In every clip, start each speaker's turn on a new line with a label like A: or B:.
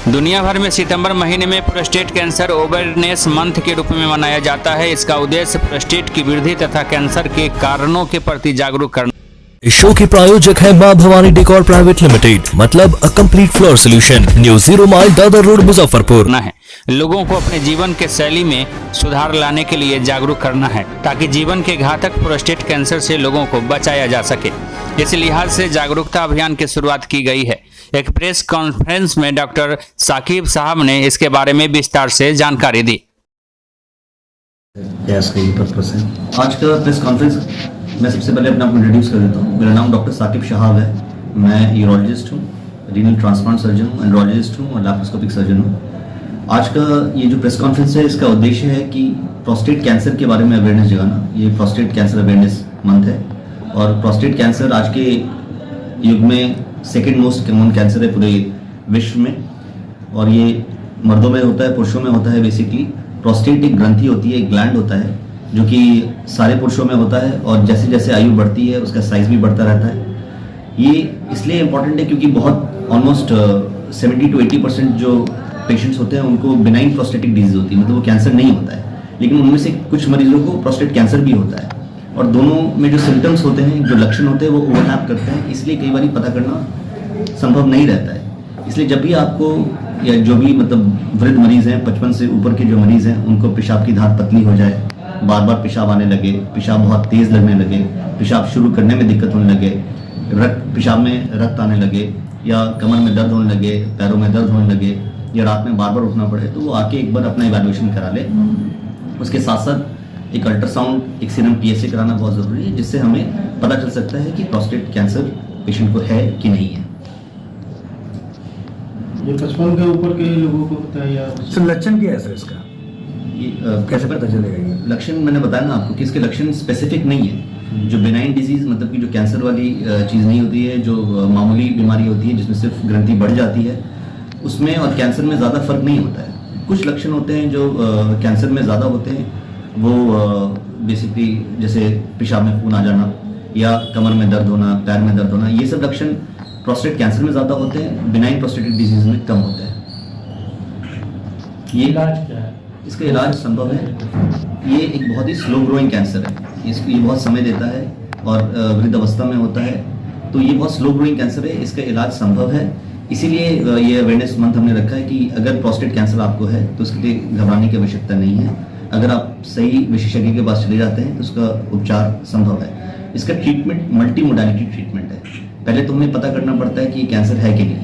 A: दुनिया भर में सितंबर महीने में प्रोस्टेट कैंसर अवेयरनेस मंथ के रूप में मनाया जाता है। इसका उद्देश्य प्रोस्टेट की वृद्धि तथा कैंसर के कारणों के प्रति जागरूक करना।
B: इस शो के प्रायोजक है मां भवानी डेकोर प्राइवेट लिमिटेड, मतलब a complete floor solution, new 0 mile Dadar road Muzaffarpur.
A: है लोगों को अपने जीवन के शैली में सुधार लाने के लिए जागरूक करना है, ताकि जीवन के घातक प्रोस्टेट कैंसर से लोगों को बचाया जा सके। इस लिहाज से जागरूकता अभियान की शुरुआत की गई है। एक प्रेस कॉन्फ्रेंस में डॉक्टर साकिब साहब ने इसके बारे में विस्तार से जानकारी दी।
C: आज का प्रेस कॉन्फ्रेंस मैं सबसे पहले अपना इंट्रोड्यूस कर देता हूँ। मेरा नाम डॉक्टर साकिब साहब है। मैं यूरोलॉजिस्ट हूँ, रीनल ट्रांसप्लांट सर्जन हूँ, एंड्रोलॉजिस्ट हूँ और लैप्रोस्कोपिक सर्जन हूँ। आज का ये जो प्रेस कॉन्फ्रेंस है, इसका उद्देश्य है कि प्रोस्टेट कैंसर के बारे में अवेयरनेस जगाना। ये प्रोस्टेट कैंसर अवेयरनेस मंथ है और प्रोस्टेट कैंसर आज के युग में सेकेंड मोस्ट कॉमन कैंसर है पूरे विश्व में, और ये मर्दों में होता है, पुरुषों में होता है। बेसिकली प्रोस्टेट एक ग्रंथि होती है, एक ग्लैंड होता है जो कि सारे पुरुषों में होता है, और जैसे जैसे आयु बढ़ती है उसका साइज भी बढ़ता रहता है। ये इसलिए इम्पॉर्टेंट है क्योंकि बहुत ऑलमोस्ट 70 to 80% जो पेशेंट्स होते हैं उनको बिनाइन प्रोस्टेटिक डिजीज होती है, मतलब वो कैंसर नहीं होता है, लेकिन उनमें से कुछ मरीजों को प्रोस्टेट कैंसर भी होता है, और दोनों में जो सिम्टम्स होते हैं, जो लक्षण होते हैं, वो ओवरलैप करते हैं। इसलिए कई बार पता करना संभव नहीं रहता है। इसलिए जब भी आपको, या जो भी मतलब वृद्ध मरीज हैं, 55 से ऊपर के जो मरीज हैं, उनको पेशाब की धार पतली हो जाए, बार बार पेशाब आने लगे, पेशाब बहुत तेज लगने लगे, पेशाब शुरू करने में दिक्कत होने लगे, पेशाब में रक्त आने लगे, या कमर में दर्द होने लगे, पैरों में दर्द होने लगे, या रात में बार बार उठना पड़े, तो वो आके एक बार अपना इवैल्यूएशन करा ले। उसके साथ साथ एक अल्ट्रासाउंड, एक सीरम PSA कराना बहुत ज़रूरी है, जिससे हमें पता चल सकता है कि प्रोस्टेट कैंसर पेशेंट को है कि नहीं है।
D: ये 55 के ऊपर के लोगों को होता है, या
E: सर लक्षण क्या है सर इसका?
C: ये
E: कैसे पता चलेगा ये?
C: लक्षण मैंने बताया ना आपको कि इसके लक्षण स्पेसिफिक नहीं है। जो बिनाइन डिजीज, मतलब कि जो कैंसर वाली चीज़ नहीं होती है, जो मामूली बीमारी होती है जिसमें सिर्फ ग्रंथि बढ़ जाती है, उसमें और कैंसर में ज़्यादा फर्क नहीं होता है। कुछ लक्षण होते हैं जो कैंसर में ज़्यादा होते हैं, वो बेसिकली जैसे पेशाब में खून आ जाना, या कमर में दर्द होना, पैर में दर्द होना, ये सब लक्षण प्रोस्टेट कैंसर में ज़्यादा होते हैं, बिनाइन प्रोस्टेटिक डिजीज में कम होते हैं। ये
D: इलाज क्या है?
C: इसका इलाज संभव है। ये एक बहुत ही स्लो ग्रोइंग कैंसर है, इसको ये बहुत समय देता है और वृद्ध अवस्था में होता है, तो ये बहुत स्लो ग्रोइंग कैंसर है। इसका इलाज संभव है, इसीलिए ये अवेयरनेस मंथ हमने रखा है कि अगर प्रोस्टेट कैंसर आपको है तो उसके लिए घबराने की आवश्यकता नहीं है। अगर आप सही विशेषज्ञ के पास चले जाते हैं तो उसका उपचार संभव है। इसका ट्रीटमेंट मल्टी मोडालिटी ट्रीटमेंट है। पहले तो हमें पता करना पड़ता है कि ये कैंसर है कि नहीं।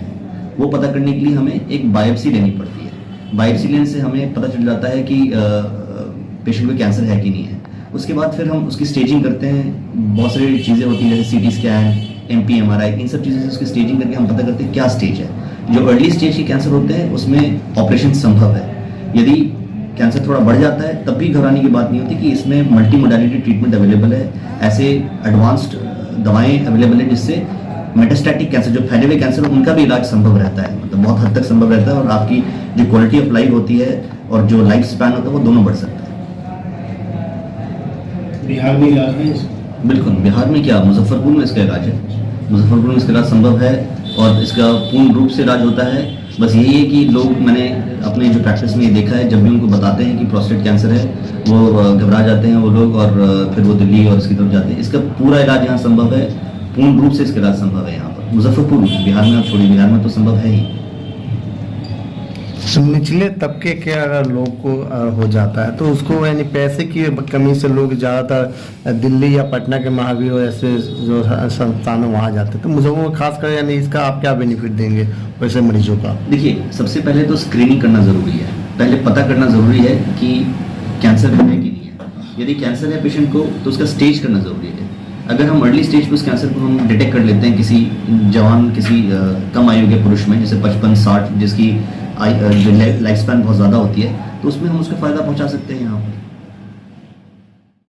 C: वो पता करने के लिए हमें एक बायोप्सी लेनी पड़ती है। बायोप्सी लेने से हमें पता चल जाता है कि पेशेंट को कैंसर है कि नहीं है। उसके बाद फिर हम उसकी स्टेजिंग करते हैं। बहुत सारी चीज़ें होती हैं जैसे CT स्कैन, MP, MRI, इन सब चीज़ों से उसकी स्टेजिंग करके हम पता करते हैं क्या स्टेज है। जो अर्ली स्टेज के कैंसर होते हैं उसमें ऑपरेशन संभव है। यदि कैंसर थोड़ा बढ़ जाता है तब भी घबराने की बात नहीं होती कि इसमें मल्टी मोडालिटी ट्रीटमेंट अवेलेबल है। ऐसे एडवांस्ड दवाएं अवेलेबल है जिससे मेटास्टैटिक कैंसर, जो फैले हुए कैंसर, उनका भी इलाज संभव रहता है, मतलब बहुत हद तक संभव रहता है, और आपकी जो क्वालिटी ऑफ लाइफ होती है और जो लाइफ स्पैन होता है वो दोनों बढ़ सकता है।
D: बिहार में इलाज है?
C: बिल्कुल, बिहार में क्या, मुजफ्फरपुर में इसका इलाज है। मुजफ्फरपुर में इसका इलाज संभव है और इसका पूर्ण रूप से इलाज होता है। बस यही है कि लोग, मैंने अपने जो प्रैक्टिस में ये देखा है, जब भी उनको बताते हैं कि प्रोस्टेट कैंसर है, वो घबरा जाते हैं वो लोग, और फिर वो दिल्ली और इसकी तरफ जाते हैं। इसका पूरा इलाज यहाँ संभव है, पूर्ण रूप से इसका इलाज संभव है यहाँ पर मुजफ्फरपुर में। बिहार में आप छोड़िए, बिहार में तो संभव है ही।
E: निचले तबके के अगर लोग को हो जाता है तो उसको, यानी पैसे की कमी से लोग ज़्यादातर दिल्ली या पटना के महावीर ऐसे जो संस्थान है वहाँ जाते हैं, तो मुझे खास कर, यानी इसका आप क्या बेनिफिट देंगे वैसे मरीजों का?
C: देखिए, सबसे पहले तो स्क्रीनिंग करना ज़रूरी है। पहले पता करना ज़रूरी है कि कैंसर है कि नहीं है। यदि कैंसर है पेशेंट को तो उसका स्टेज करना ज़रूरी है। अगर हम अर्ली स्टेज पर उस कैंसर को हम डिटेक्ट कर लेते हैं किसी जवान, किसी कम आयु के पुरुष में, जैसे 55-60, जिसकी लाइफ स्पैन बहुत ज़्यादा होती है, तो उसमें हम उसको फ़ायदा पहुंचा सकते हैं यहाँ पर।